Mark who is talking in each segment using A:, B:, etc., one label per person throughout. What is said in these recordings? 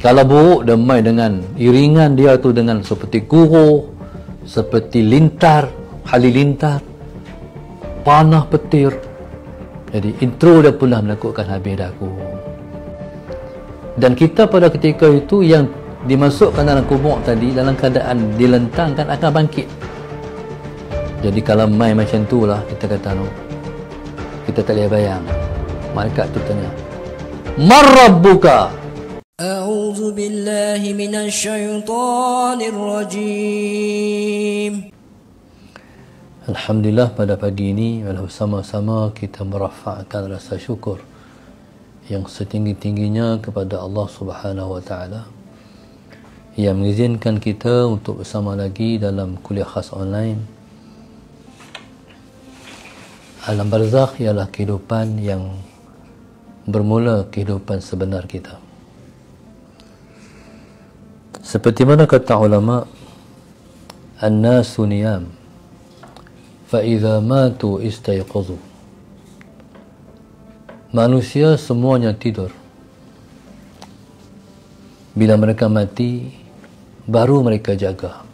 A: Kalau buruk dia main dengan iringan dia tu dengan seperti guru, seperti lintar, halilintar, panah petir. Jadi intro dia pula melakukan habis daku. Dan kita pada ketika itu yang dimasukkan dalam kubur tadi dalam keadaan dilentangkan akan bangkit. Jadi kalau main macam tu lah, kita kata no, kita tak boleh bayang. Malaikat tu tanya, "Man rabbuka?"
B: A'udzu billahi minasyaitonir rajim.
A: Alhamdulillah, pada pagi ini bersama-sama kita merafakkan rasa syukur yang setinggi-tingginya kepada Allah Subhanahu wa taala yang mengizinkan kita untuk bersama lagi dalam kuliah khas online. Alam barzakh ialah kehidupan yang bermula kehidupan sebenar kita. Seperti mana kata ulama, an-nasu niyam fa idza matu istayqazu. Manusia semuanya tidur. Bila mereka mati, baru mereka jaga.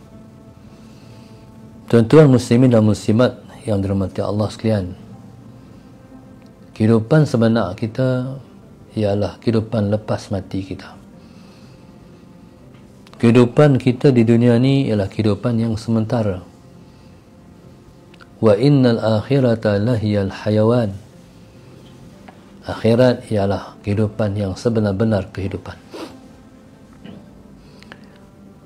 A: Tuan-tuan muslimin dan muslimat yang dirahmati Allah sekalian, kehidupan sebenar kita ialah kehidupan lepas mati kita. Kehidupan kita di dunia ni ialah kehidupan yang sementara. Wa innal akhirata lahiyal hayawan. Akhirat ialah kehidupan yang sebenar-benar kehidupan.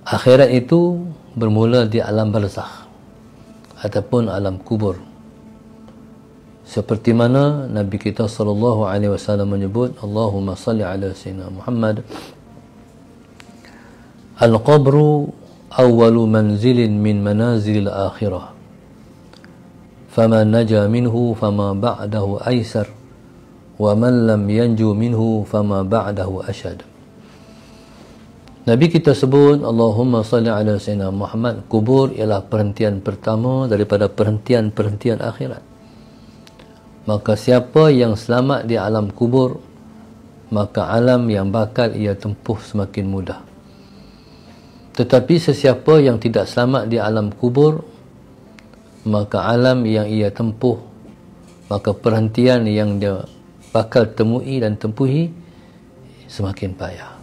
A: Akhirat itu bermula di alam barzakh ataupun alam kubur. Seperti mana Nabi kita sallallahu alaihi wasallam menyebut, Allahumma salli ala sayyidina Muhammad, al-qabru awwalu manzilin min manazilil akhirah. Faman naja minhu fama ba'dahu aisar wa man lam yanju minhu fama ba'dahu asyad. Nabi kita sebut, Allahumma salli ala sayyidina Muhammad, kubur ialah perhentian pertama daripada perhentian-perhentian akhirat. Maka siapa yang selamat di alam kubur, maka alam yang bakal ia tempuh semakin mudah. Tetapi sesiapa yang tidak selamat di alam kubur, maka alam yang ia tempuh, maka perhentian yang dia bakal temui dan tempuhi semakin payah.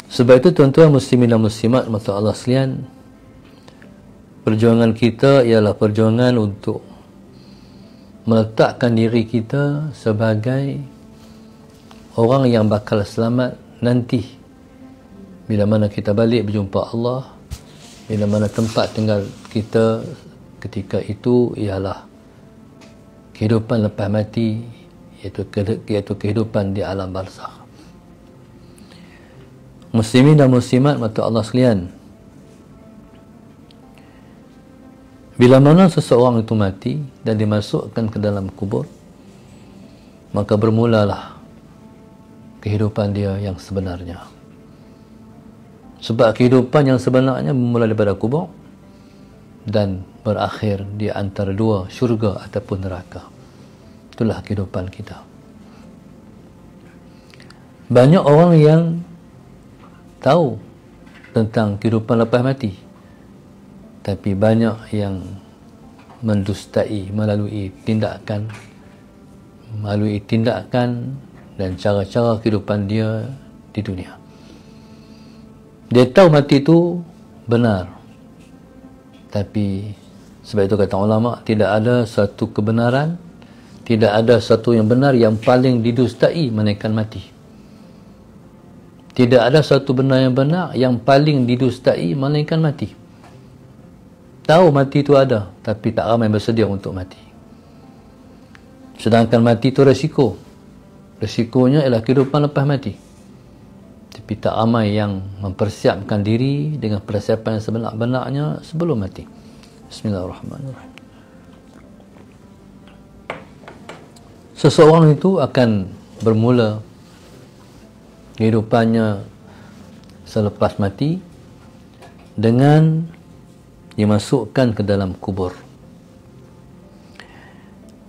A: Sebab itu tuan-tuan muslimin dan muslimat mata Allah sekalian, perjuangan kita ialah perjuangan untuk meletakkan diri kita sebagai orang yang bakal selamat nanti bila mana kita balik berjumpa Allah, bila mana tempat tinggal kita ketika itu ialah kehidupan lepas mati, iaitu kehidupan di alam barzakh. Muslimin dan muslimat mata Allah sekalian, bila mana seseorang itu mati dan dimasukkan ke dalam kubur, maka bermulalah kehidupan dia yang sebenarnya. Sebab kehidupan yang sebenarnya bermula daripada kubur dan berakhir di antara dua, syurga ataupun neraka. Itulah kehidupan kita. Banyak orang yang tahu tentang kehidupan lepas mati, tapi banyak yang mendustai melalui tindakan dan cara-cara kehidupan dia di dunia. Dia tahu mati itu benar, tapi sebab itu kata ulama, tidak ada satu kebenaran, tidak ada satu yang benar yang paling didustai melainkan mati. Tidak ada satu benar yang benar yang paling didustai melainkan mati. Tahu mati itu ada, tapi tak ramai bersedia untuk mati. Sedangkan mati itu resiko. Resikonya ialah kehidupan lepas mati. Tapi tak ramai yang mempersiapkan diri dengan persiapan yang sebenar-benarnya sebelum mati. Bismillahirrahmanirrahim. Seseorang itu akan bermula kehidupannya selepas mati dengan dimasukkan ke dalam kubur.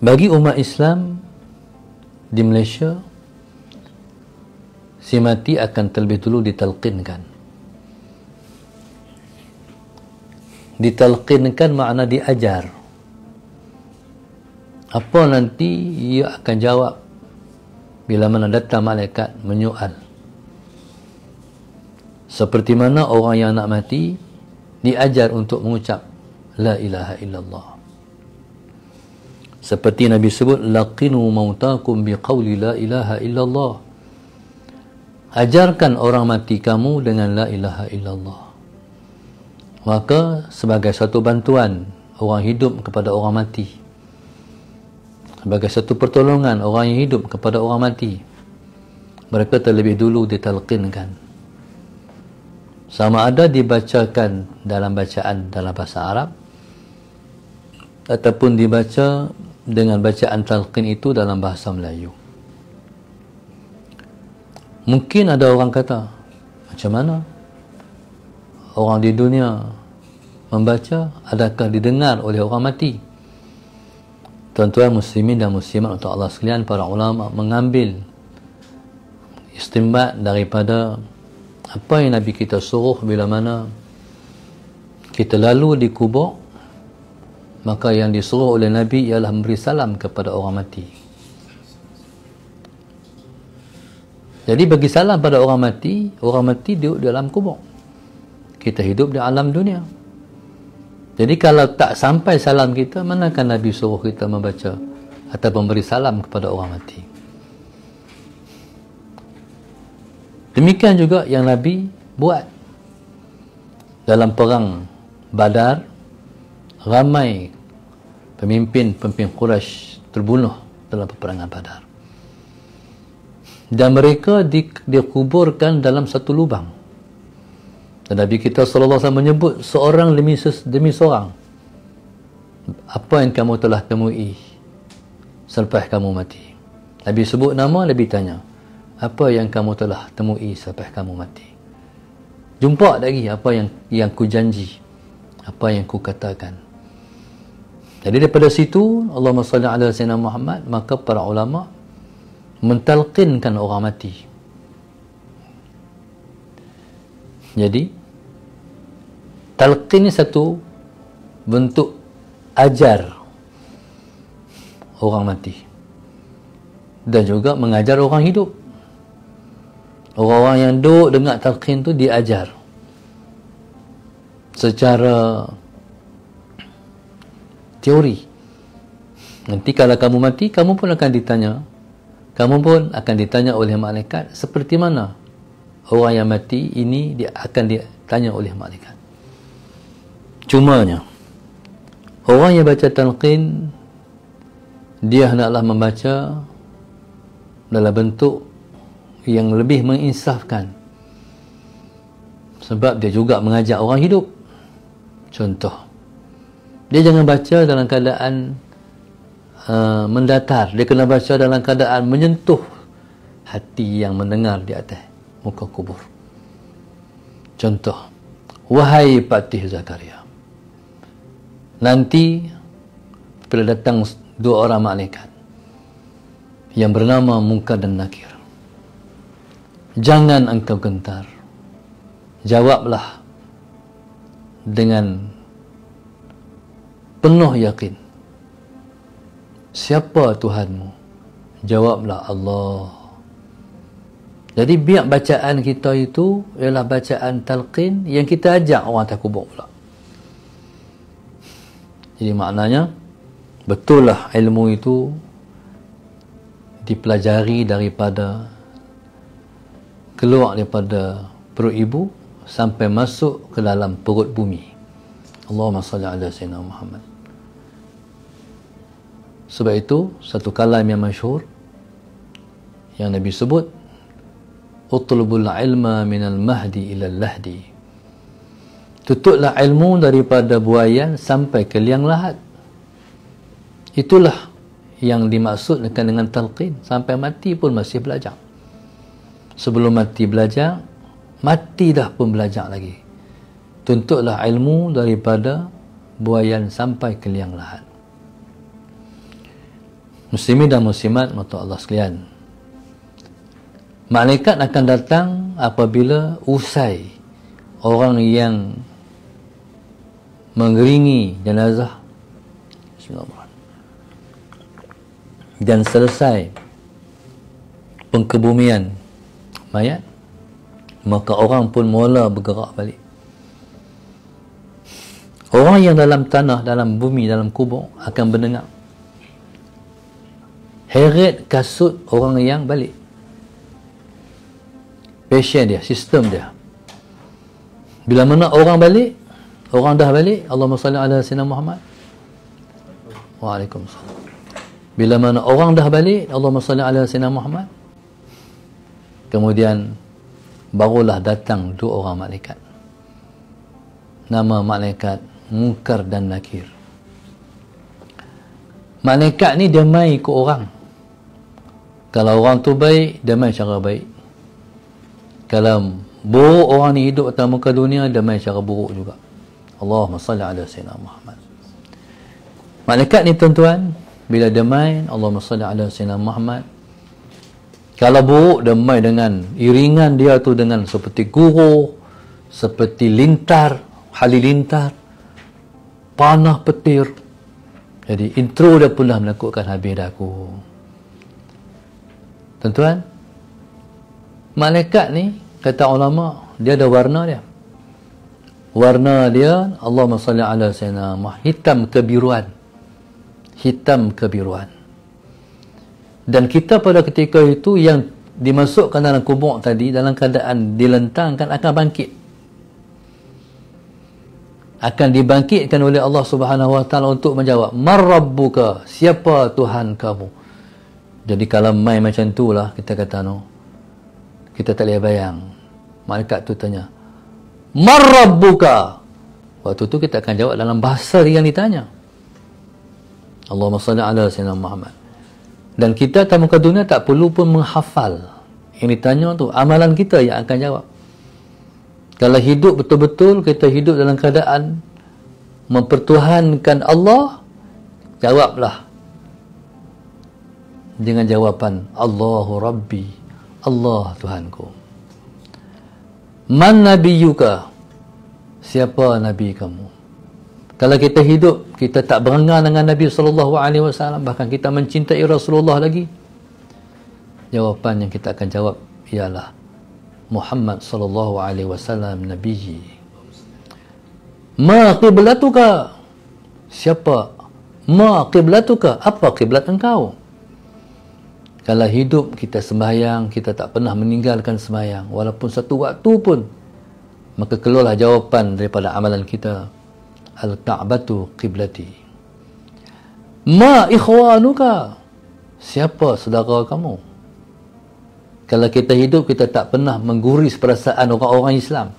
A: Bagi umat Islam di Malaysia, si mati akan terlebih dulu ditalqinkan. Ditalqinkan makna diajar. Apa nanti ia akan jawab bila mana datang malaikat menyoal. Seperti mana orang yang nak mati diajar untuk mengucap la ilaha illallah. Seperti Nabi sebut, laqinu mautakum biqauli la ilaha illallah. Ajarkan orang mati kamu dengan la ilaha illallah. Maka sebagai satu bantuan orang hidup kepada orang mati, sebagai satu pertolongan orang yang hidup kepada orang mati, mereka terlebih dulu ditalqinkan. Sama ada dibacakan dalam bacaan dalam bahasa Arab ataupun dibaca dengan bacaan talqin itu dalam bahasa Melayu. Mungkin ada orang kata, macam mana orang di dunia membaca, adakah didengar oleh orang mati? Tuan-tuan muslimin dan muslimat untuk Allah sekalian, para ulama mengambil istimbat daripada apa yang Nabi kita suruh bila mana kita lalu di kubur, maka yang disuruh oleh Nabi ialah memberi salam kepada orang mati. Jadi bagi salam pada orang mati duduk di dalam kubur. Kita hidup di alam dunia. Jadi kalau tak sampai salam kita, manakah Nabi suruh kita membaca atau memberi salam kepada orang mati? Demikian juga yang Nabi buat dalam perang Badar. Ramai pemimpin Quraisy terbunuh dalam peperangan Badar, dan mereka dikuburkan dalam satu lubang. Dan Nabi kita sallallahu alaihi wasallam menyebut seorang demi seorang, apa yang kamu telah temui selepas kamu mati. Nabi sebut nama, Nabi tanya, apa yang kamu telah temui selepas kamu mati? Jumpa lagi apa yang ku janji, apa yang ku katakan. Jadi daripada situ, Allahumma salli ala sayyidina Muhammad, maka para ulama mentalqinkan orang mati. Jadi talqin ini satu bentuk ajar orang mati dan juga mengajar orang hidup. Orang-orang yang duduk dengar talqin tu diajar secara teori. Nanti kalau kamu mati, kamu pun akan ditanya oleh malaikat seperti mana orang yang mati ini dia akan ditanya oleh malaikat. Cumanya orang yang baca talqin, dia hendaklah membaca dalam bentuk yang lebih menginsafkan, sebab dia juga mengajak orang hidup. Contoh, dia jangan baca dalam keadaan mendatar. Dia kena baca dalam keadaan menyentuh hati yang mendengar di atas muka kubur. Contoh, wahai Patih Zakaria, nanti bila datang dua orang malaikat yang bernama Munkar dan Nakir, jangan engkau gentar, jawablah dengan penuh yakin, siapa Tuhanmu? Jawablah Allah. Jadi biar bacaan kita itu ialah bacaan talqin yang kita ajak orang atas kubur pula. Jadi maknanya betullah ilmu itu dipelajari daripada keluar daripada perut ibu sampai masuk ke dalam perut bumi. Allahumma salli ala sayyidina Muhammad. Sebab itu satu kalam yang masyhur yang Nabi sebut, utlubul ilma minal mahdi ilal lahdi. Tutuplah ilmu daripada buayan sampai ke liang lahat. Itulah yang dimaksudkan dengan talqin. Sampai mati pun masih belajar. Sebelum mati belajar, mati dah pun belajar lagi. Tuntutlah ilmu daripada buayan sampai ke liang lahat. Muslimin dan muslimat mata Allah sekalian, Malaikat akan datang apabila usai orang yang mengiringi jenazah dan selesai pengkebumian mayat, maka orang pun mula bergerak balik. Orang yang dalam tanah, dalam bumi, dalam kubur akan mendengar heret kasut orang yang balik. Passion dia, sistem dia. Bila mana orang balik, orang dah balik, Allahumma salli ala sayyidina Muhammad. Waalaikumsalam. Bila mana orang dah balik, Allahumma salli ala sayyidina Muhammad. Kemudian barulah datang dua orang malaikat. Nama malaikat Munkar dan Nakir. Malaikat ni dia mai ke orang. Kalau orang tu baik, dia mai cara baik. Kalau buruk orang ni hidup atas muka dunia, dia mai cara buruk juga. Allahumma salli ala sayyidina Muhammad. Malaikat ni tuan-tuan, bila dia mai, Allahumma salli ala sayyidina Muhammad, kalau buruk, dia mai dengan iringan dia tu dengan seperti guru, seperti lintar, halilintar, panah petir. Jadi intro dia pun dah menakutkan habis dah aku. Tuan-tuan, malaikat ni, kata ulama, dia ada warna dia. Warna dia, Allahumma salli ala sayyidina Muhammad, hitam kebiruan. Hitam kebiruan. Dan kita pada ketika itu yang dimasukkan dalam kubur tadi, dalam keadaan dilentangkan, akan bangkit. Akan dibangkitkan oleh Allah Subhanahu Wa Taala untuk menjawab, "Man rabbuka?" Siapa Tuhan kamu? Jadi kalau main macam tu lah, kita kata no, kita tak boleh bayang. Malaikat tu tanya, "Man rabbuka?" Waktu tu kita akan jawab dalam bahasa yang ditanya. Allahumma salli ala sayyidina Muhammad. Dan kita tamu ke dunia tak perlu pun menghafal yang ditanya tu, amalan kita yang akan jawab. Kalau hidup betul-betul, kita hidup dalam keadaan mempertuhankan Allah, jawablah dengan jawapan Allahu Rabbi, Allah Tuhanku. Man nabiyuka? Siapa nabi kamu? Kalau kita hidup, kita tak berengang dengan Nabi SAW, bahkan kita mencintai Rasulullah lagi, jawapan yang kita akan jawab ialah Muhammad SAW Nabi. Ma qiblatuka? Siapa? Ma qiblatuka? Apa kiblat engkau? Kalau hidup kita sembahyang, kita tak pernah meninggalkan sembahyang walaupun satu waktu pun, maka keluarlah jawapan daripada amalan kita, Al-Ka'batu qiblati. Ma ikhwanuka? Siapa saudara kamu? Kalau kita hidup, kita tak pernah mengguris perasaan orang-orang Islam.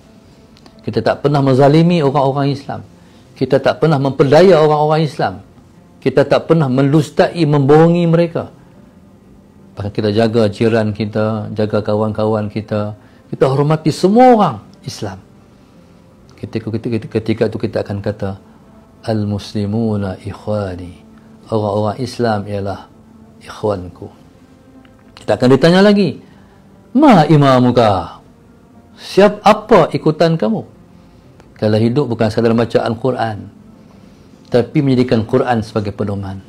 A: Kita tak pernah menzalimi orang-orang Islam. Kita tak pernah memperdaya orang-orang Islam. Kita tak pernah mendustai, membohongi mereka. Bahkan kita jaga jiran kita, jaga kawan-kawan kita. Kita hormati semua orang Islam. Ketika itu kita akan kata, Al-Muslimuna ikhwani. Orang-orang Islam ialah ikhwanku. Kita akan ditanya lagi, Ma imamuka? Apa ikutan kamu? Kalau hidup bukan sekadar baca Al-Quran, tapi menjadikan Quran sebagai pedoman.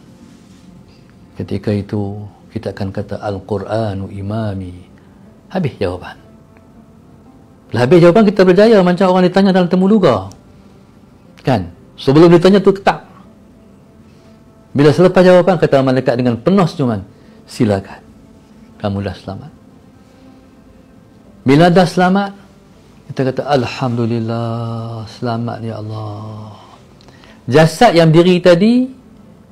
A: Ketika itu kita akan kata Al-Quranu imami. Habis jawapan. Bila habis jawapan, kita berjaya macam orang ditanya dalam temu luga. Kan? Sebelum ditanya tu tak. Bila selepas jawapan, kata malaikat dengan penuh senyuman, silakan, kamu dah selamat. Bila dah selamat, kita kata Alhamdulillah, selamat ya Allah. Jasad yang diri tadi,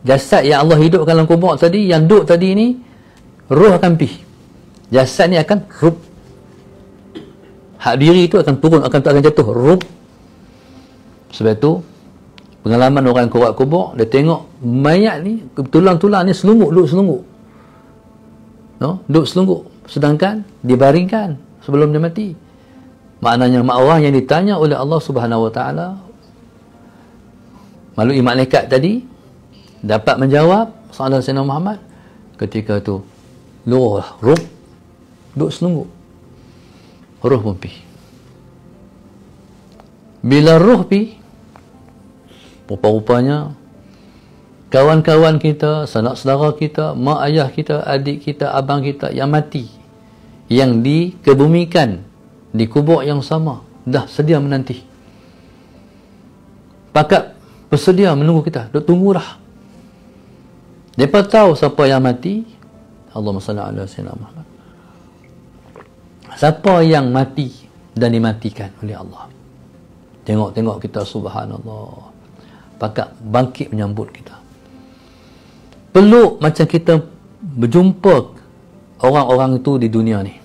A: jasad yang Allah hidupkan dalam kubur tadi, yang duduk tadi ni, roh akan pergi. Jasad ni akan rup. Hak diri itu akan turun, akan jatuh, rup. Sebab itu pengalaman orang kuat kubur, dia tengok mayat ni, tulang-tulang ni selungguk, duduk selungguk. No? Duduk selungguk. Sedangkan dibaringkan sebelum dia mati. Maknanya orang yang ditanya oleh Allah Subhanahu Wa Taala melalui malaikat tadi dapat menjawab soalan Sayyidina Muhammad. Ketika itu luruh, rup, duduk selungguk. Roh pun pi. Bila roh pi, rupa-rupanya kawan-kawan kita, sanak saudara kita, mak ayah kita, adik kita, abang kita yang mati, yang dikebumikan, dikubur yang sama, dah sedia menanti. Pakat bersedia menunggu kita. Duk tunggulah. Mereka tahu siapa yang mati. Allahumma salli ala sayyidina Muhammad. Siapa yang mati dan dimatikan oleh Allah. Tengok-tengok kita, subhanallah. Pakat bangkit menyambut kita. Peluk macam kita berjumpa orang-orang itu di dunia ni.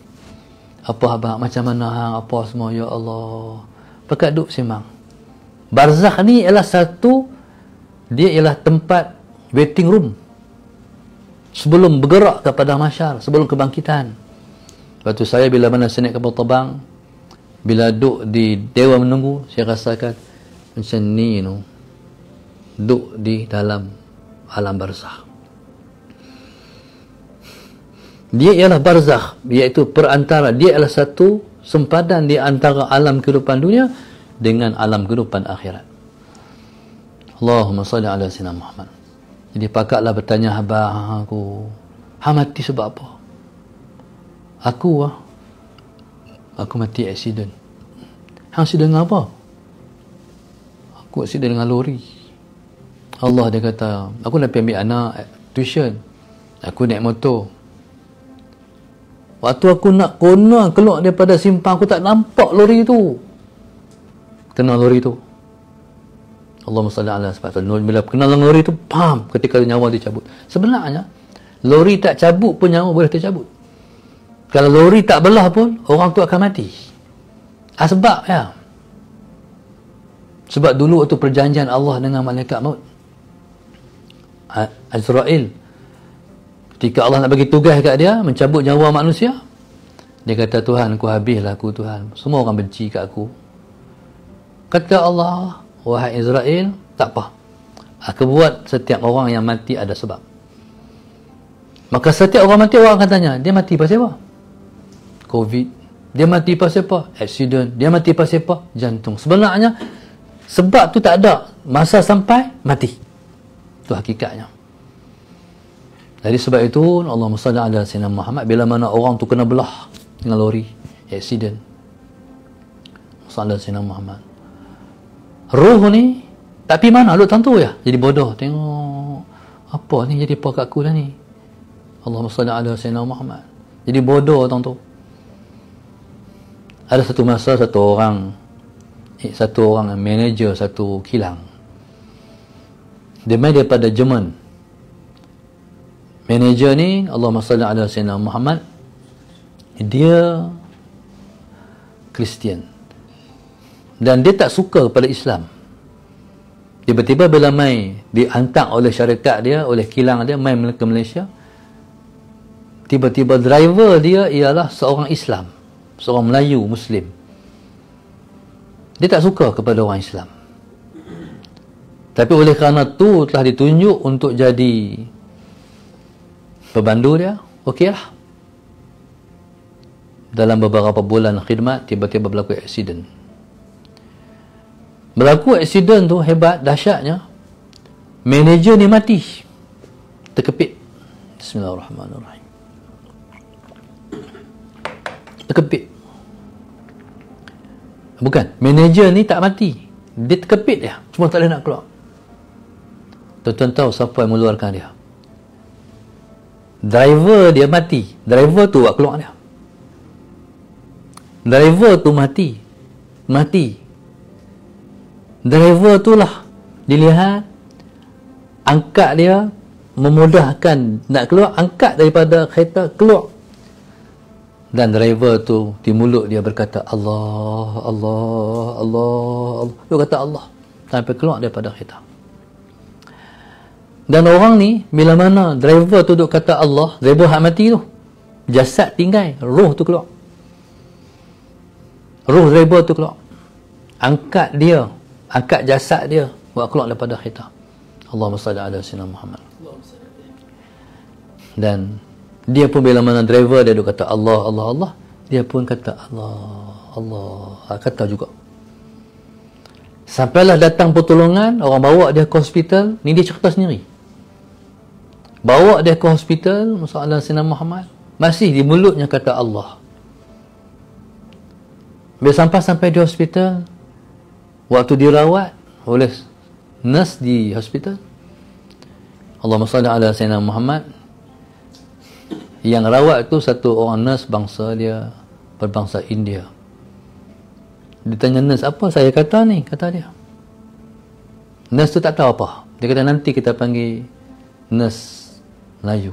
A: Apa abang, macam mana hang, apa semua, ya Allah. Pakat duk semang. Barzakh ni ialah satu, dia ialah tempat waiting room sebelum bergerak kepada mahsyar, sebelum kebangkitan. Lepas tu saya bila mana saya naik kapal terbang, bila duduk di dewa menunggu, saya rasakan macam ni, duduk di dalam alam barzakh. Dia ialah barzakh, iaitu perantara, dia ialah satu sempadan di antara alam kehidupan dunia dengan alam kehidupan akhirat. Allahumma salli ala sayyidina Muhammad. Jadi pakatlah bertanya abang aku, hang mati sebab apa? Aku mati aksiden. Hang aksiden dengan apa? Aku aksiden dengan lori. Allah, dia kata, aku nak pergi ambil anak tuition. Aku naik motor. Waktu aku nak keluar daripada simpang, aku tak nampak lori tu. Kenal lori tu. Allahumma salli ala sayyidina. Bila kenal lori tu, pam, ketika nyawa dicabut. Sebenarnya lori tak cabut pun nyawa boleh tercabut. Kalau lori tak belah pun orang tu akan mati. Sebab ya. Sebab dulu waktu perjanjian Allah dengan malaikat maut, Azrail, ketika Allah nak bagi tugas kat dia mencabut nyawa manusia, dia kata, Tuhan, aku habislah aku, Tuhan. Semua orang benci kat aku. Kata Allah, wahai Israel, tak apa. Aku buat setiap orang yang mati ada sebab. Maka setiap orang mati, orang akan tanya, dia mati pasal apa? COVID. Dia mati pasal apa? Aksiden. Dia mati pasal apa? Jantung. Sebenarnya, sebab tu tak ada. Masa sampai, mati. Itu hakikatnya. Jadi sebab itu, Allahumma salli ala sayyidina Muhammad, bila mana orang tu kena belah dengan lori, aksiden. Salli ala sayyidina Muhammad. Ruh ni tak pergi mana, duduk tentu ya. Jadi bodoh, tengok apa ni jadi apa kat aku dah ni. Allahumma salli ala sayyidina Muhammad. Jadi bodoh tentu. Ada satu masa satu orang manager satu kilang. Dia main daripada Jerman. Manager ni, Allahumma salli ala sayyidina Muhammad, dia Kristian. Dan dia tak suka kepada Islam. Tiba-tiba bila mai dihantar oleh syarikat dia, oleh kilang dia, mai ke Malaysia, tiba-tiba driver dia ialah seorang Islam, seorang Melayu Muslim. Dia tak suka kepada orang Islam. Tapi oleh kerana tu telah ditunjuk untuk jadi pebandu dia, okeylah. Dalam beberapa bulan khidmat, tiba-tiba berlaku aksiden. Berlaku aksiden tu hebat, dahsyatnya. Manager ni mati. Terkepit. Bismillahirrahmanirrahim. Terkepit. Bukan, manager ni tak mati. Dia terkepit dia. Cuma tak boleh nak keluar. Tuan-tuan tahu siapa yang mengeluarkan dia? Driver dia mati. Driver tu buat keluar dia. Driver tu mati. Driver tu lah dilihat, angkat dia, memudahkan nak keluar, angkat daripada kereta, keluar. Dan driver tu di mulut dia berkata Allah, Allah, Allah, Allah. Dia kata Allah sampai keluar daripada kereta. Dan orang ni, bila mana driver tu duk kata Allah, driver hak mati tu, jasad tinggal, roh tu keluar. Roh driver tu keluar. Angkat dia, angkat jasad dia, buat keluar daripada kereta. Allahumma salli ala sayyidina Muhammad. Dan dia pun bila mana driver dia duk kata Allah, Allah, Allah, Dia pun kata Allah, kata juga. Sampailah datang pertolongan, orang bawa dia ke hospital. Ni dia cerita sendiri. Bawa dia ke hospital, masalah Sayyidina Muhammad, masih di mulutnya kata Allah. Bila sampai di hospital, waktu dirawat oleh nurse di hospital, Allahumma salli ala Sayyidina Muhammad, yang rawat tu satu orang nurse bangsa dia berbangsa India. Dia tanya nurse, apa saya kata ni? Kata dia. Nurse tu tak tahu apa. Dia kata nanti kita panggil nurse Melayu.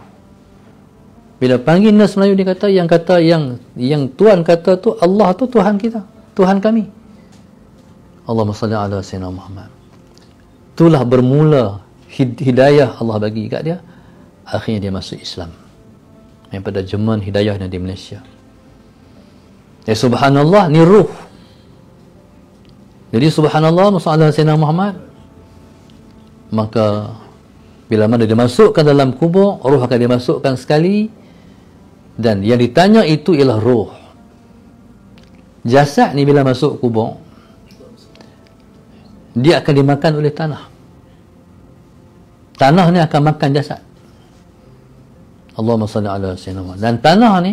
A: Bila panggil nurse Melayu, dia kata yang Tuhan kata tu, Allah tu Tuhan kita, Tuhan kami. Allahumma salli ala Sayyidina Muhammad. Itulah bermula hidayah Allah bagi kat dia. Akhirnya dia masuk Islam. Yang pada zaman hidayah di Malaysia. Ya subhanallah, ni ruh. Jadi subhanallah, masalah Sayyidina Muhammad. Maka bila mana dia masukkan dalam kubur, ruh akan dimasukkan sekali, dan yang ditanya itu ialah ruh. Jasad ni bila masuk kubur, dia akan dimakan oleh tanah. Tanah ni akan makan jasad. Allahumma salli ala Sayyidina Muhammad. Dan tanah ni,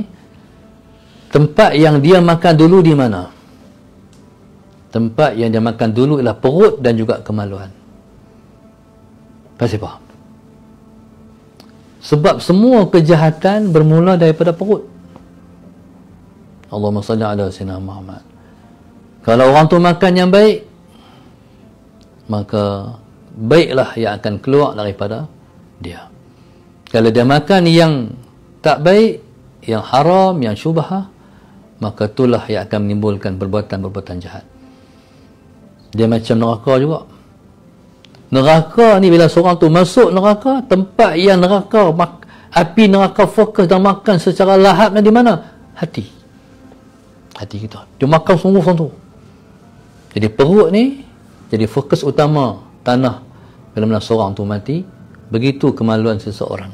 A: tempat yang dia makan dulu di mana? Tempat yang dia makan dulu ialah perut dan juga kemaluan. Pasti faham? Sebab semua kejahatan bermula daripada perut. Allahumma salli ala Sayyidina Muhammad. Kalau orang tu makan yang baik, maka baiklah yang akan keluar daripada dia. Kalau dia makan yang tak baik, yang haram, yang syubhah, maka itulah yang akan menimbulkan perbuatan-perbuatan jahat. Dia macam neraka juga. Neraka ni bila seorang tu masuk neraka, tempat yang neraka, api neraka fokus dan makan secara lahapnya di mana? Hati. Hati kita. Dia makan sungguh tu. Jadi perut ni jadi fokus utama tanah bila mana seorang tu mati. Begitu kemaluan seseorang.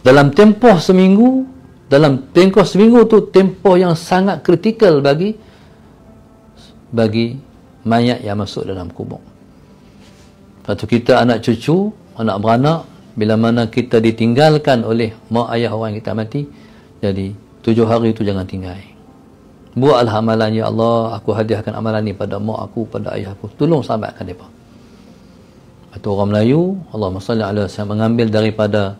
A: Dalam tempoh seminggu tu tempoh yang sangat kritikal bagi mayat yang masuk dalam kubur. Lepas tu kita anak cucu, anak beranak, bila mana kita ditinggalkan oleh mak ayah orang yang kita mati, jadi 7 hari tu jangan tinggal. Buatlah amalan, ya Allah, aku hadiahkan amalan ni pada mak aku, pada ayah aku. Tolong selamatkan mereka. Lepas tu orang Melayu, Allahumma salli ala Sayyidina, mengambil daripada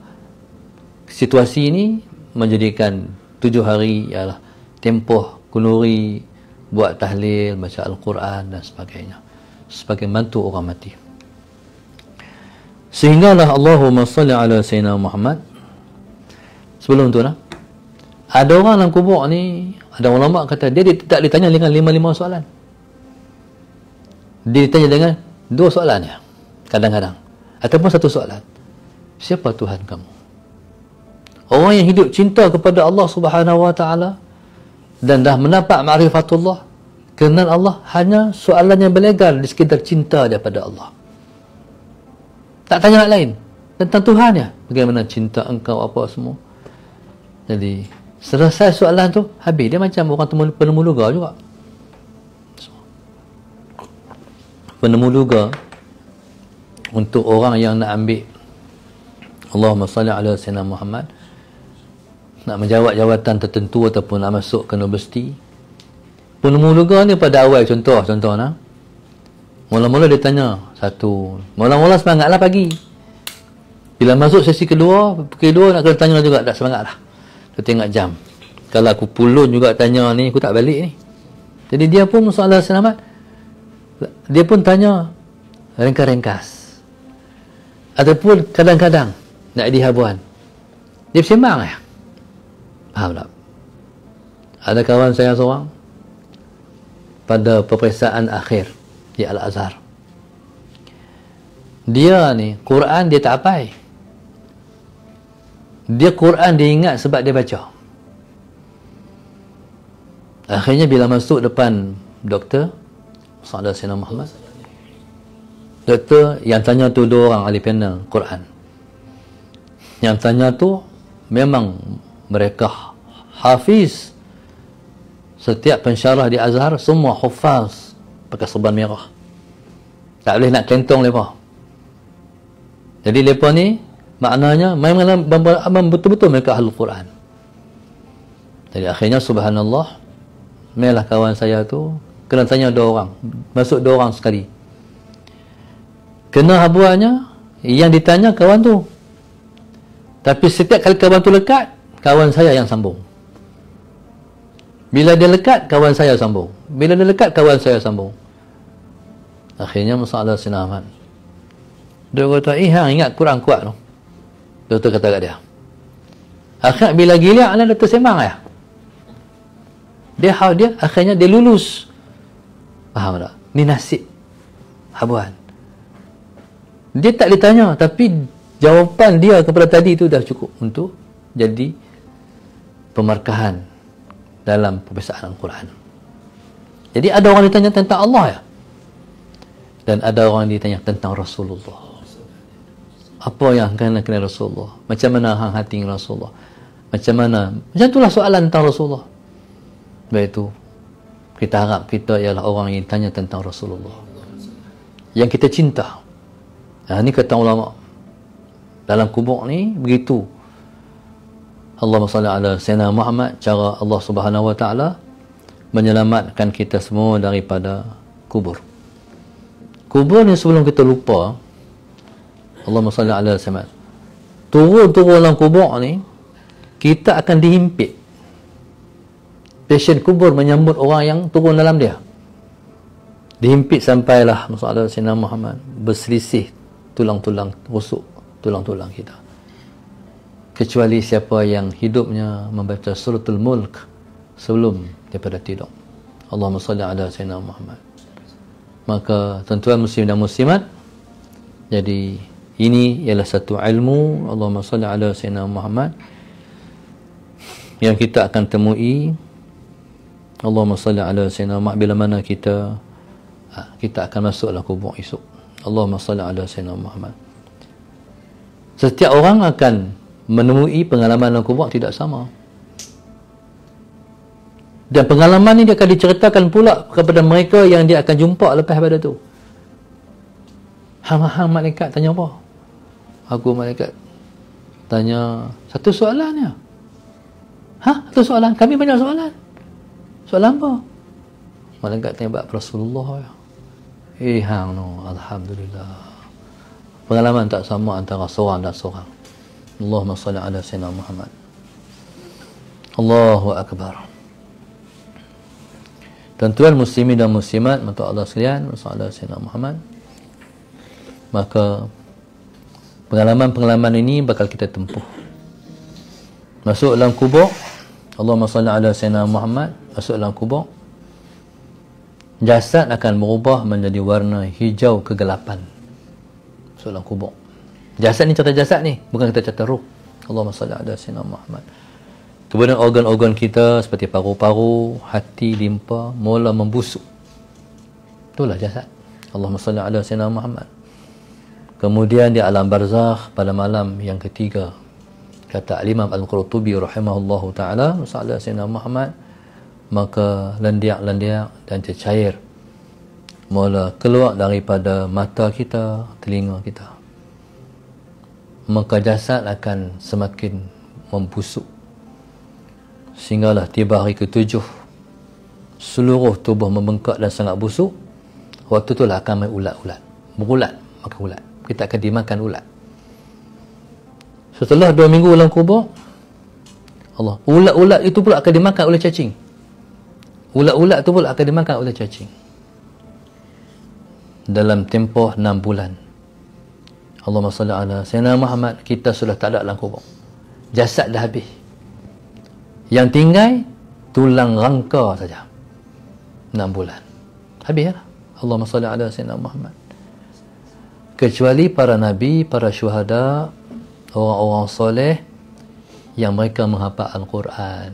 A: situasi ini, menjadikan 7 hari ialah tempoh kunuri, buat tahlil, baca Al-Quran dan sebagainya, sebagai mantu orang mati. Sehinggalah Allahumma salli ala Sayyidina Muhammad. Sebelum tu lah, ada orang dalam kubur ni, ada ulama kata dia tak ditanya dengan 5 soalan. Dia ditanya dengan 2 soalan ya, kadang-kadang, ataupun 1 soalan. Siapa Tuhan kamu? Orang yang hidup cinta kepada Allah Subhanahu Wa Taala dan dah mendapat ma'rifatullah, kenal Allah, hanya soalan yang berlegal di sekitar cinta daripada Allah. Tak tanya hal lain tentang Tuhan ya, bagaimana cinta engkau, apa semua. Jadi selesai soalan tu, habis. Dia macam orang penemu luga juga. Penemu luga untuk orang yang nak ambil Allahumma salli ala Sayyidina Muhammad, nak menjawab jawatan tertentu ataupun nak masuk ke universiti. Penemu luga ni pada awal, contoh nah, mula-mula dia tanya satu, mula-mula semangatlah pagi. Bila masuk sesi kedua nak kena tanya juga, tak semangatlah. Dia tengok jam. Kalau aku pulun juga tanya ni, aku tak balik ni. Jadi dia pun masalah selamat, dia pun tanya ringkas-ringkas, ataupun kadang-kadang nak dihabuan, dia bersembang ya. Faham tak? Ada kawan saya seorang pada peperiksaan akhir di Al-Azhar, dia ni Quran dia tak hafal. Dia Quran dia ingat sebab dia baca. Akhirnya bila masuk depan doktor Saudara Sayyidina Muhammad, doktor yang tanya tu 2 orang ahli panel Quran. Yang tanya tu memang mereka hafiz. Setiap pensyarah di Azhar semua hufaz pakai serban merah. Tak boleh nak kentong mereka. Jadi mereka ni maknanya memang betul-betul mereka ahli Quran. Jadi akhirnya subhanallah, melah kawan saya tu kena tanya 2 orang, masuk 2 orang sekali. Kena habuannya yang ditanya kawan tu. Tapi setiap kali kawan tu lekat, kawan saya yang sambung. Bila dia lekat, kawan saya sambung. Bila dia lekat, kawan saya sambung. Akhirnya masalah Sinaman. Dia kata, hang ingat Quran kuat tu. Doktor kata kat dia. Akhirnya bila gila, dia tersembang ya. Dia akhirnya dia lulus. Faham tak? Ni nasib habuan. Dia tak ditanya, tapi jawapan dia kepada tadi itu dah cukup untuk jadi pemarkahan dalam pembacaan Al-Quran. Jadi ada orang ditanya tentang Allah ya, dan ada orang ditanya tentang Rasulullah. Apa yang kena Rasulullah? Macam mana hang hati Rasulullah? Macam mana? Macam itulah soalan tentang Rasulullah. Baik itu kita harap kita ialah orang yang tanya tentang Rasulullah, yang kita cinta. Ini kata ulama dalam kubur ni begitu. Allahumma salli ala Sayyidina Muhammad, cara Allah Subhanahu wa taala menyelamatkan kita semua daripada kubur. Kubur ni sebelum kita lupa, Allahumma salli ala Sayyidina, turun dalam kubur ni kita akan dihimpit. Pasien kubur menyambut orang yang turun dalam dia. Dihimpit sampailah masalah Sayyidina Muhammad berselisih tulang-tulang rusuk tulang-tulang kita. Kecuali siapa yang hidupnya membaca suratul Mulk sebelum daripada tidur. Allahumma salli ala Sayyidina Muhammad. Maka tuan-tuan muslim dan muslimat, jadi ini ialah satu ilmu Allahumma salli ala Sayyidina Muhammad yang kita akan temui. Allahumma salli ala Sayyidina Muhammad bila mana kita akan masuk dalam kubur esok. Allahumma salli ala Sayyidina Muhammad. Setiap orang akan menemui pengalaman dalam kubur tidak sama. Dan pengalaman ini akan diceritakan pula kepada mereka yang dia akan jumpa lepas pada tu. Hang malaikat tanya apa? Aku malaikat tanya satu soalannya. Satu soalan? Kami banyak soalan. Soalan apa? Malaikat tanya bab Rasulullah ya. Hang no, alhamdulillah. Pengalaman tak sama antara seorang dan seorang. Allahumma salli ala Sayyidina Muhammad. Allahu Akbar. Tuan-tuan muslimin dan muslimat, mata Allah sekalian, masalah Sayyidina Muhammad. Maka pengalaman-pengalaman ini bakal kita tempuh. Masuk dalam kubur, Allahumma salli ala Sayyidina Muhammad, masuk dalam kubur. Jasad akan berubah menjadi warna hijau kegelapan. Masuk dalam kubur. Jasad ni, cerita jasad ni, bukan kita cerita ruh. Allahumma salli ala Sayyidina Muhammad. Kemudian organ-organ kita seperti paru-paru, hati, limpa mula membusuk. Itulah jasad. Allahumma salli ala Sayyidina Muhammad. Kemudian di alam barzakh pada malam yang ketiga, kata Imam Al-Qurtubi rahimahullahu taala, sallallahu Sayyidina Muhammad, maka lendiak-lendiak dan cecair mula keluar daripada mata kita, telinga kita. Maka jasad akan semakin membusuk sehinggalah tiba hari ke-7 seluruh tubuh membengkak dan sangat busuk. Waktu itulah akan main ulat-ulat, berulat, makan ulat. Kita akan dimakan ulat. Setelah 2 minggu dalam kubur, Allah, ulat-ulat itu pula akan dimakan oleh cacing. Ulat-ulat itu pula akan dimakan oleh cacing. Dalam tempoh 6 bulan. Allahumma salli ala Sayyidina Muhammad, kita sudah tak ada dalam kubur. Jasad dah habis. Yang tinggal tulang rangka saja. 6 bulan. Habis lah. Allahumma salli ala Sayyidina Muhammad. Kecuali para nabi, para syuhada, orang-orang soleh yang mereka menghafal Al-Quran.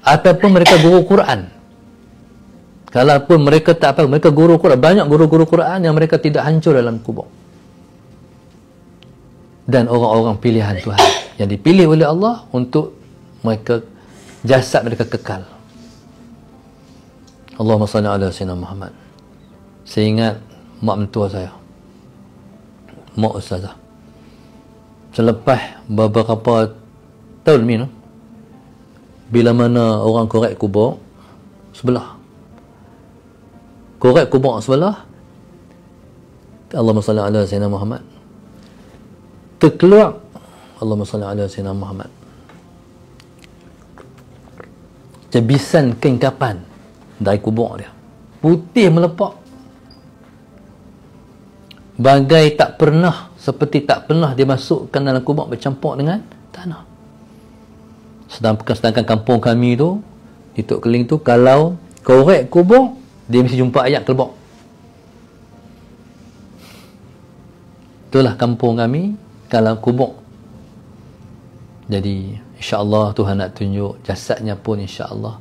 A: Ataupun mereka guru Quran. Kalaupun mereka tak apa, mereka guru Quran. Banyak guru-guru Quran yang mereka tidak hancur dalam kubur. Dan orang-orang pilihan Tuhan yang dipilih oleh Allah untuk mereka, jasad mereka kekal. Allahumma salli ala sayyidina Muhammad. Saya ingat mak mentua saya, mak ustazah, selepas beberapa tahun ni, bila mana orang korek kubur sebelah, korek kubur sebelah, Allahumma salli ala sayyidina Muhammad, terkeluar Allahumma salli ala sayyidina Muhammad, cebisan kain kapan dari kubur dia, putih melepak, bagai tak pernah, seperti tak pernah dimasukkan dalam kubur, bercampur dengan tanah. Sedangkan kampung kami tu, di Tok Keling tu, kalau korek kubur, dia mesti jumpa ayat kelebok. Itulah kampung kami kalau kubur. Jadi insya-Allah Tuhan nak tunjuk jasadnya pun insya-Allah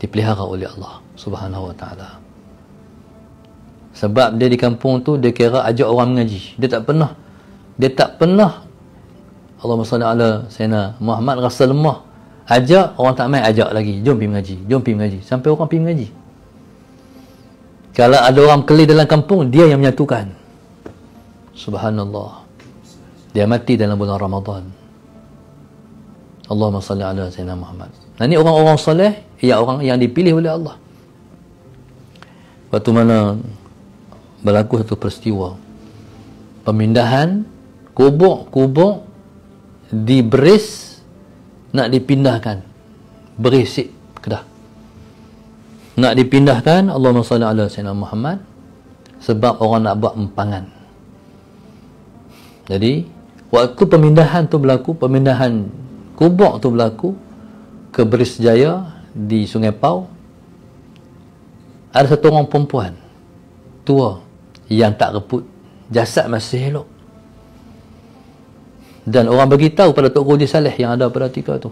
A: dipelihara oleh Allah Subhanahu wa taala. Sebab dia di kampung tu, dia kira ajak orang mengaji. Dia tak pernah Allahumma salli ala sayyidina Muhammad rasa lemah. Ajak orang tak main, ajak lagi, jom pergi mengaji, sampai orang pergi mengaji. Kalau ada orang kelih dalam kampung, dia yang menyatukan. Subhanallah. Dia mati dalam bulan Ramadan. Allahumma salli ala sayyidina Muhammad. Nah, ini orang-orang soleh, ya, orang yang dipilih oleh Allah. Waktu mana berlaku satu peristiwa pemindahan kubur di Beris, nak dipindahkan Berisik Kedah, nak dipindahkan Allahumma salli ala sayyidina Muhammad, sebab orang nak buat empangan. Jadi waktu pemindahan kubur tu berlaku ke Beris Jaya di Sungai Pau, ada satu orang perempuan tua yang tak reput, jasad masih elok. Dan orang beritahu pada Tok Guru Saleh yang ada pada ketika tu,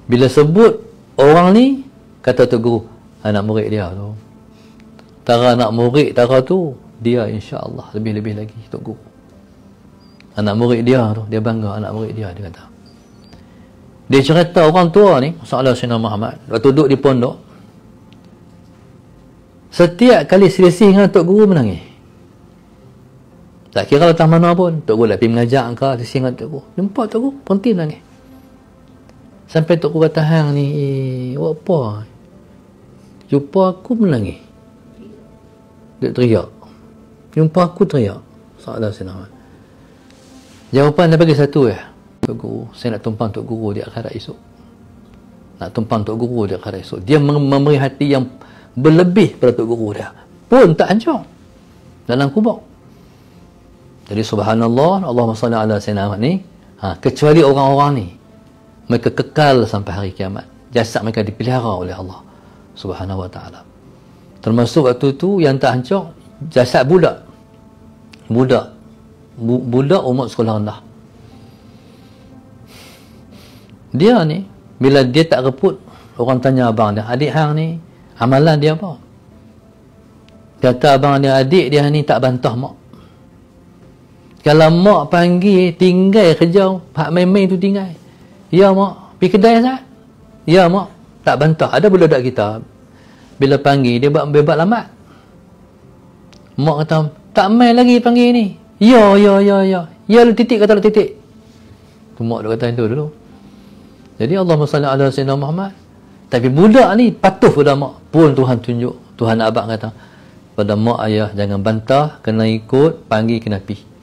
A: bila sebut orang ni, kata Tok Guru, anak murid dia tu, tara anak murid tara tu, dia insya-Allah lebih-lebih lagi Tok Guru. Anak murid dia tu, dia bangga anak murid dia kata. Dia cerita orang tua ni, Sallallahu Alaihi Muhammad, waktu duduk di pondok, setiap kali selisih dengan Tok Guru menangis. Tak kira letak mana pun, Tok Guru nak pergi mengajar ke, selisih dengan Tok Guru, jumpa Tok Guru, berhenti menangis. Sampai Tok Guru kata, hang ni, buat apa? Jumpa aku menangis. Dia teriak. Jumpa aku teriak. Sallallahu Alaihi Muhammad. Jawapan dia bagi satu ya, Tok Guru, saya nak tumpang Tok Guru di akhirat esok. Nak tumpang Tok Guru di akhirat esok. Dia memberi hati yang berlebih pada Tok Guru dia, pun tak hancur dalam kubur. Jadi subhanallah, Allahumma salli ala sayyidina ni, kecuali orang-orang ni, mereka kekal sampai hari kiamat, jasad mereka dipelihara oleh Allah Subhanahu wa taala. Termasuk waktu tu yang tak hancur, jasad budak umur sekolah rendah. Dia ni, bila dia tak reput, orang tanya abang dia, adik hang ni amalan dia apa? Kata abang dia, adik dia ni tak bantah mak. Kalau mak panggil, tinggal kerja, hak main-main tu tinggal. Ya mak, pergi kedai sah? Ya mak, tak bantah. Ada budak kita, bila panggil, dia buat lambat. Mak kata, tak main lagi panggil ni. Ya. Ya lu titik, kata lu titik. Tu mak dia kata itu dulu. Jadi Allahumma salli ala sayyidina Muhammad. Tapi budak ni patuh pada mak, pun Tuhan tunjuk, Tuhan abang kata pada mak ayah, jangan bantah, kena ikut, panggil kena pi.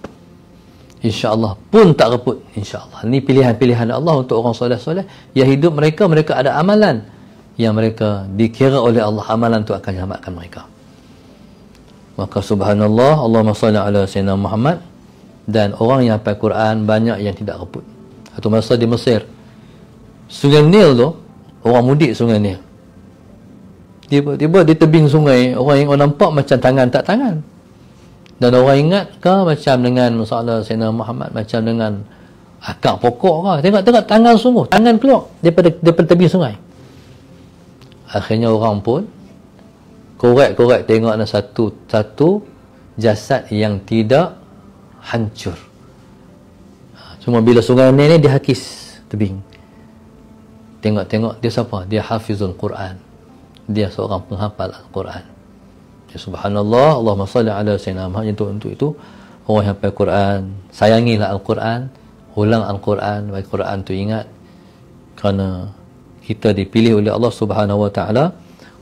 A: InsyaAllah pun tak reput, insyaAllah. Ini pilihan-pilihan Allah untuk orang soleh-soleh yang hidup mereka ada amalan yang mereka dikira oleh Allah, amalan itu akan selamatkan mereka. Maka subhanallah, Allahumma salli ala sayyidina Muhammad. Dan orang yang hafal Quran banyak yang tidak reput. Satu masa di Mesir, Sungai Nil tu, orang mudik Sungai Nil, tiba-tiba di tebing sungai, orang nampak macam tangan tak tangan. Dan orang ingat ke macam dengan masalah Sayyidina Muhammad, macam dengan akar pokok ke. Tengok tangan sungguh, tangan keluar daripada tebing sungai. Akhirnya orang pun korek tengok ada satu jasad yang tidak hancur. Cuma bila sungai ni dihakis tebing, Tengok-tengok dia siapa? Dia hafizul Quran. Dia seorang penghafal Al-Quran. Ya, subhanallah, Allahumma salli ala sayyidina Muhammad. Untuk itu orang yang hafal Quran, sayangilah Al-Quran, ulang Al-Quran, bagi Quran tu ingat, kerana kita dipilih oleh Allah Subhanahu wa taala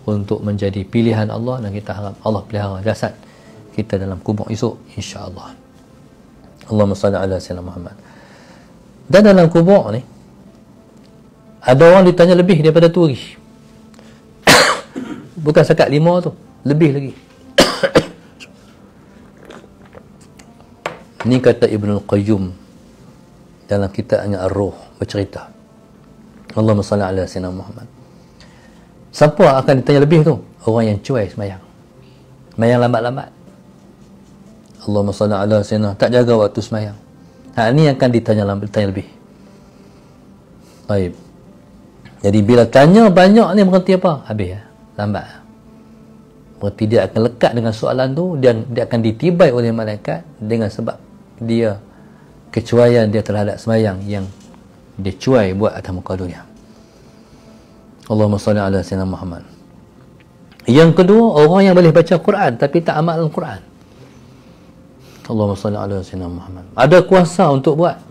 A: untuk menjadi pilihan Allah, dan kita harap Allah pelihara jasad kita dalam kubur esok, insya-Allah. Allahumma salli ala sayyidina Muhammad. Dan dalam kubur ni ada orang ditanya lebih daripada tu lagi. Bukan sekat 5 tu, lebih lagi. Ni kata Ibnul Qayyum dalam kitabnya Ar-Ruh, bercerita. Allahumma salli ala sayyidina Muhammad. Siapa akan ditanya lebih tu? Orang yang cuai semayang. Semayang lambat-lambat. Allahumma salli ala sayyidina, tak jaga waktu semayang. Ni akan ditanya lebih. Baik. Jadi bila tanya banyak ni berarti apa? Habis. Lambat. Berarti dia akan lekat dengan soalan tu, dan dia akan ditibai oleh malaikat dengan sebab dia kecuaian dia terhadap semayang yang dia cuai buat atas muka dunia. Allahumma salli ala sayyidina Muhammad. Yang kedua, orang yang boleh baca Quran tapi tak amal Al-Quran. Allahumma salli ala sayyidina Muhammad. Ada kuasa untuk buat.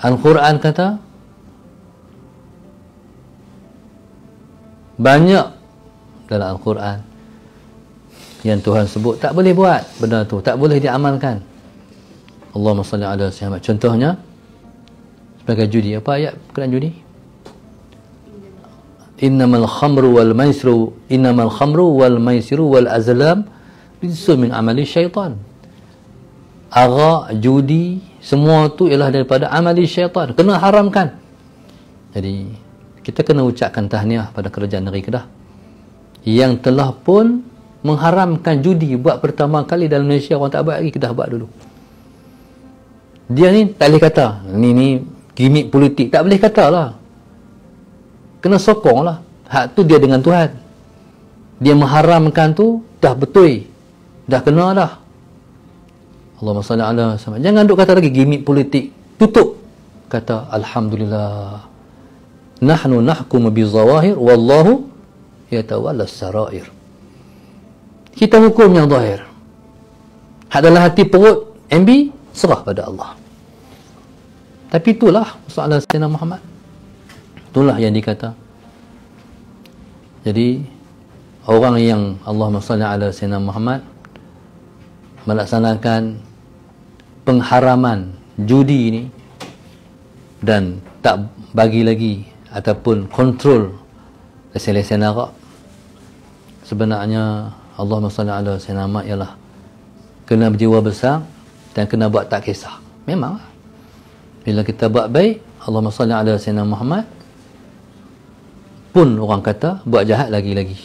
A: Al-Quran kata banyak dalam Al-Quran yang Tuhan sebut tak boleh buat benda tu, tak boleh diamalkan. Allahumma salli ala sayyidina. Contohnya sebagai judi. Apa ayat berkenaan judi? Innamal khamru wal maisiru wal azlam rijsun min amali syaitan. Arak, judi, semua tu ialah daripada amali syaitan, kena haramkan. Jadi kita kena ucapkan tahniah pada kerajaan negeri Kedah yang telah pun mengharamkan judi buat pertama kali dalam Malaysia. Orang tak buat lagi, Kedah buat dulu. Dia ni tak boleh kata ni gimik politik, tak boleh kata lah. Kena sokong lah. Hak tu dia dengan Tuhan. Dia mengharamkan tu dah betul, dah kena dah. Allahumma salli ala Muhammad. Jangan duk kata lagi gimik politik. Tutup. Kata alhamdulillah, nahnu nahkumu bizawahir wallahu yatawalla sarair. Kita hukum yang zahir. Hak dalam hati perut MB serah pada Allah. Tapi itulah masalah Sayyidina Muhammad. Itulah yang dikata. Jadi orang yang Allahumma salli ala Sayyidina Muhammad melaksanakan pengharaman judi ini dan tak bagi lagi ataupun kontrol lesen-lesen arak, sebenarnya Allahumma salli ala Sayyidina Muhammad ialah kena berjiwa besar dan kena buat tak kisah. Memang bila kita buat baik, Allahumma salli ala Sayyidina Muhammad, pun orang kata buat jahat lagi-lagi.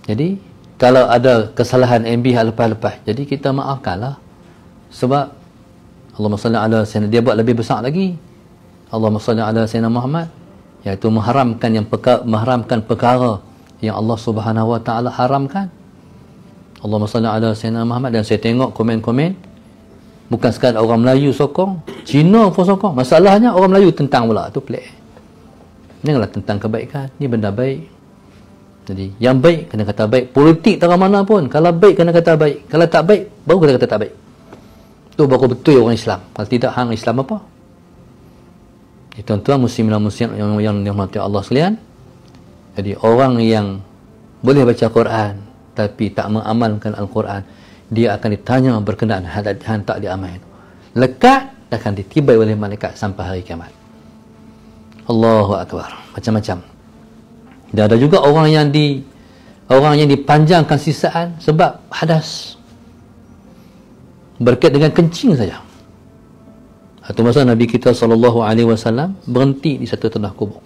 A: Jadi kalau ada kesalahan MB lepas-lepas, jadi kita maafkanlah. Sebab Allahumma salli ala Sayyidina, dia buat lebih besar lagi. Allahumma salli ala Sayyidina Muhammad, iaitu mengharamkan perkara yang Allah Subhanahu wa taala haramkan. Allahumma salli ala Sayyidina Muhammad. Dan saya tengok komen-komen, bukan sekadar orang Melayu sokong, Cina pun sokong. Masalahnya orang Melayu tentang pula, tu pelik. Janganlah tentang kebaikan, ni benda baik. Jadi yang baik kena kata baik. Politik tak mana pun, kalau baik kena kata baik, kalau tak baik baru kena kata tak baik. Tu baru betul orang Islam. Kalau tidak, hang Islam apa? Tuan-tuan muslimin dan muslimat yang dirahmati Allah sekalian, jadi orang yang boleh baca Quran tapi tak mengamalkan Al-Quran, dia akan ditanya berkenaan hal tak diamalkan. Lekat akan ditibai oleh malaikat sampai hari kiamat. Allahu akbar. Macam-macam. Dan ada juga orang yang dipanjangkan sisaan sebab hadas, berkait dengan kencing saja. Satu masa Nabi kita SAW berhenti di satu tanah kubur.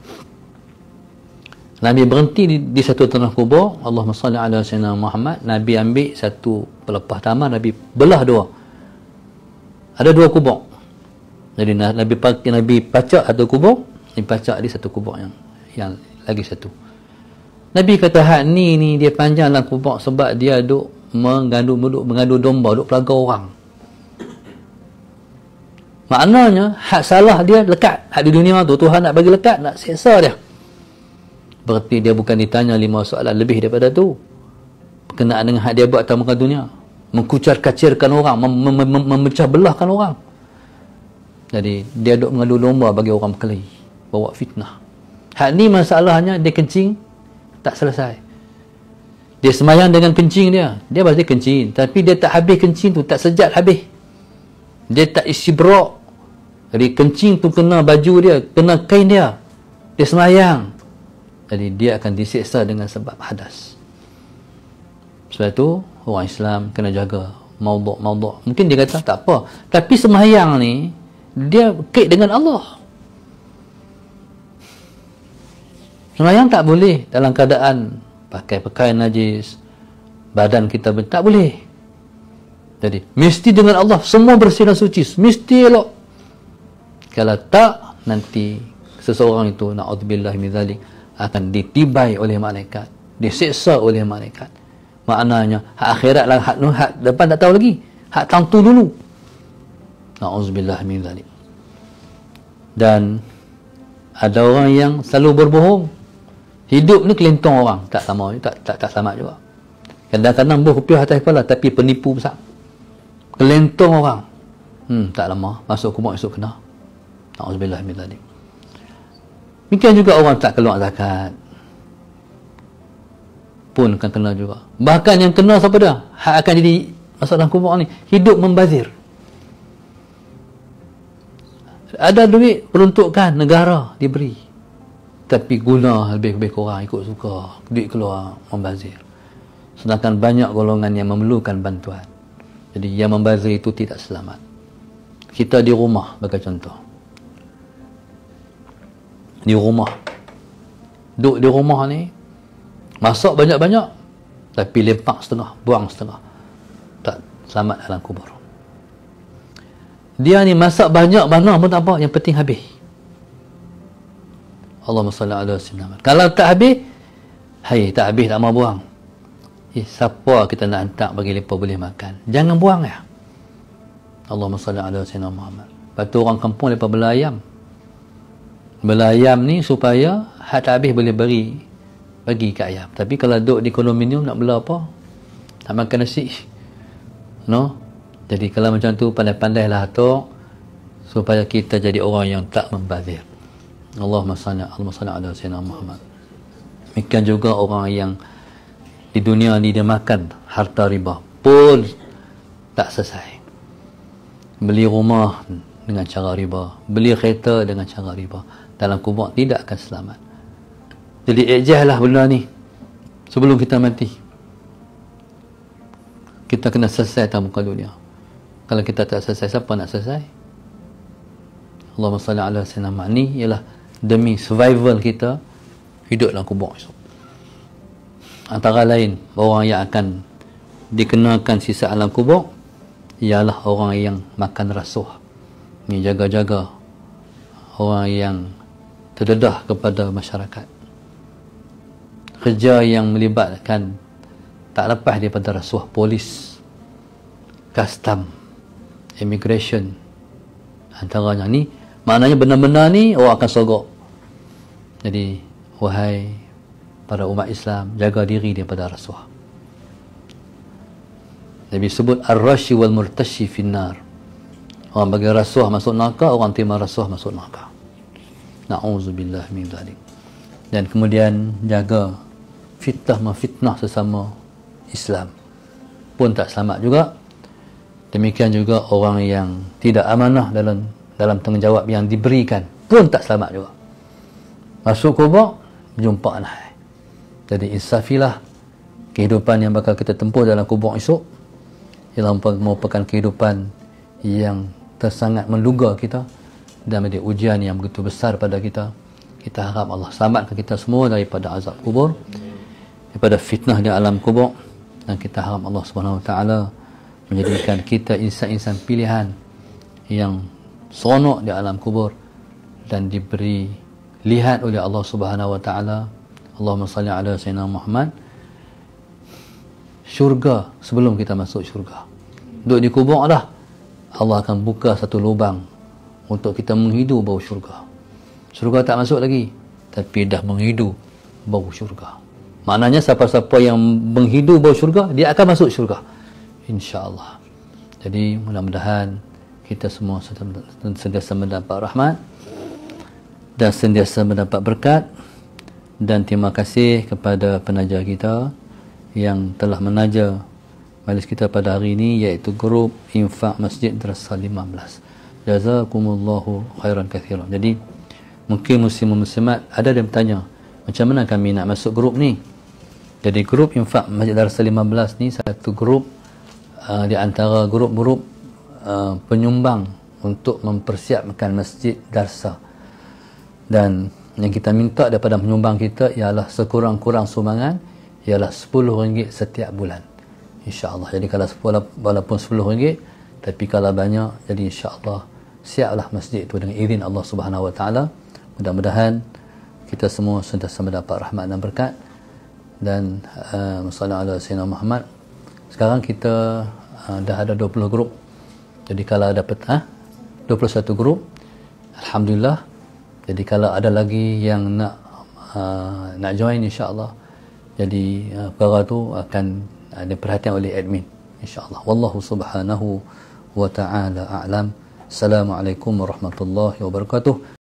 A: Nabi berhenti di satu tanah kubur. Allahumma salli ala Sayyidina Muhammad. Nabi ambil satu pelepah tamar, Nabi belah dua. Ada dua kubur. Jadi Nabi pacak satu kubur, Nabi pacak di satu kubur yang lagi satu. Nabi kata, hak ni dia panjang dalam kubur sebab dia mengadu domba, duk pelaga orang. Maknanya hak salah dia lekat. Hak di dunia tu Tuhan nak bagi lekat, nak seksa dia. Berarti dia bukan ditanya 5 soalan lebih daripada tu. Berkenaan dengan hak dia buat atas muka dunia. Mengkucar-kacirkan orang, memecah belahkan orang. Jadi dia duk mengadu domba bagi orang berkelahi, bawa fitnah. Hak ni masalahnya dia kencing tak selesai. Dia semayang dengan kencing dia pasti kencing, tapi dia tak habis kencing tu, tak sejat habis. Dia tak isi berok. Jadi kencing tu kena baju dia, kena kain dia. Dia semayang. Jadi dia akan disiksa dengan sebab hadas. Sebab itu orang Islam kena jaga maudhu'. Mungkin dia kata tak apa, tapi semayang ni dia kait dengan Allah. Semayang tak boleh dalam keadaan pakai pakaian najis, badan kita tak boleh. Jadi mesti dengan Allah semua bersih dan suci, mesti elok. Kalau tak, nanti seseorang itu na'udzubillah min dzalik akan ditibai oleh malaikat, disiksa oleh malaikat. Maknanya hak akhirat lah, hak depan tak tahu lagi, hak tentu dulu. Na'udzubillah min dzalik. Dan ada orang yang selalu berbohong. Hidup ni kelentong orang, tak sama, tak selamat juga. Kadang-kadang berrupiah atas kepala tapi penipu besar. Kelentong orang. Tak lama masuk kubur esok kena. Na'udzubillah min dzalik. Mungkin juga orang tak keluar zakat pun akan kena juga. Bahkan yang kena siapa dah? Hak akan jadi masuk dalam kubur ni, hidup membazir. Ada duit peruntukan negara diberi, tapi guna lebih kurang ikut suka, duit keluar membazir. Sedangkan banyak golongan yang memerlukan bantuan. Jadi yang membazir itu tidak selamat. Kita di rumah bagi contoh, di rumah, duduk di rumah ni masak banyak-banyak tapi lempak setengah, buang setengah, tak selamat dalam kubur. Dia ni masak banyak mana pun tak apa, yang penting habis. Allahumma salli ala sayyidina. Kalau tak habis, tak habis tak mau buang. Siapa kita nak hantar bagi mereka boleh makan, jangan buang ya. Allahumma salli ala sayyidina Muhammad. Lepas tu orang kampung mereka belayam. Belayam ni supaya hak tak habis boleh bagi ke ayam. Tapi kalau duduk di kondominium nak bela apa? Nak makan nasi, no? Jadi kalau macam tu pandai-pandailah atur supaya kita jadi orang yang tak membazir. Allahumma salli ala sayyidina Muhammad. Demikian juga orang yang di dunia ni dia makan harta riba pun tak selesai. Beli rumah dengan cara riba, beli kereta dengan cara riba, dalam kubur tidak akan selamat. Jadi ejahlah benda ni sebelum kita mati. Kita kena selesai atas muka dunia. Kalau kita tak selesai, siapa nak selesai? Allahumma salli ala sayyidina Muhammad. Ni ialah demi survival kita hidup dalam kubur esok. Antara lain orang yang akan dikenakan sisa alam kubur ialah orang yang makan rasuah. Ni jaga-jaga orang yang terdedah kepada masyarakat. Kerja yang melibatkan tak lepas daripada rasuah polis, custom, immigration, antaranya ni. Maknanya benda-benda ni orang akan sogok. Jadi wahai para umat Islam, jaga diri daripada rasuah. Nabi sebut ar-rashi wal murtashi finnar. Orang bagi rasuah masuk neraka, orang terima rasuah masuk neraka. Na'udzubillah min dzalik. Dan kemudian jaga fitnah sesama Islam pun tak selamat juga. Demikian juga orang yang tidak amanah dalam tanggungjawab yang diberikan pun tak selamat juga. Masuk kubur, jumpa anai. Jadi insafilah kehidupan yang bakal kita tempuh dalam kubur esok. Ialah merupakan kehidupan yang tersangat menduga kita dan menjadi ujian yang begitu besar pada kita. Kita harap Allah selamatkan kita semua daripada azab kubur, daripada fitnah di alam kubur, dan kita harap Allah Subhanahu Wa Taala menjadikan kita insan-insan pilihan yang seronok di alam kubur dan diberi lihat oleh Allah Subhanahu Wa Taala. Allahumma salli ala sayyidina Muhammad. Syurga sebelum kita masuk syurga. Duduk di kubur dah, Allah akan buka satu lubang untuk kita menghidu bau syurga. Syurga tak masuk lagi, tapi dah menghidu bau syurga. Maknanya siapa-siapa yang menghidu bau syurga, dia akan masuk syurga, insya-Allah. Jadi mudah-mudahan kita semua sentiasa mendapat rahmat dan sentiasa mendapat berkat. Dan terima kasih kepada penaja kita yang telah menaja majlis kita pada hari ini, iaitu grup Infak Masjid Darussalam 15. Jazakumullahu khairan kathiran. Jadi mungkin muslim-muslimat ada yang bertanya, macam mana kami nak masuk grup ni? Jadi grup Infak Masjid Darussalam 15 ni satu grup di antara grup-grup penyumbang untuk mempersiapkan Masjid Darsa. Dan yang kita minta daripada penyumbang kita ialah sekurang-kurang sumbangan ialah RM10 setiap bulan, insya-Allah. Jadi kalau walaupun RM10, tapi kalau banyak, jadi insya-Allah siaplah masjid itu dengan izin Allah Subhanahu Wa Taala. Mudah-mudahan kita semua sentiasa mendapat rahmat dan berkat. Dan sallallahu alaihi wasallam Muhammad. Sekarang kita dah ada 20 grup. Jadi kalau dapat 21 grup, alhamdulillah. Jadi kalau ada lagi yang nak join, insya-Allah, jadi perkara tu akan diperhatikan oleh admin, insya-Allah. Wallahu subhanahu wa ta'ala a'lam. Assalamualaikum warahmatullahi wabarakatuh.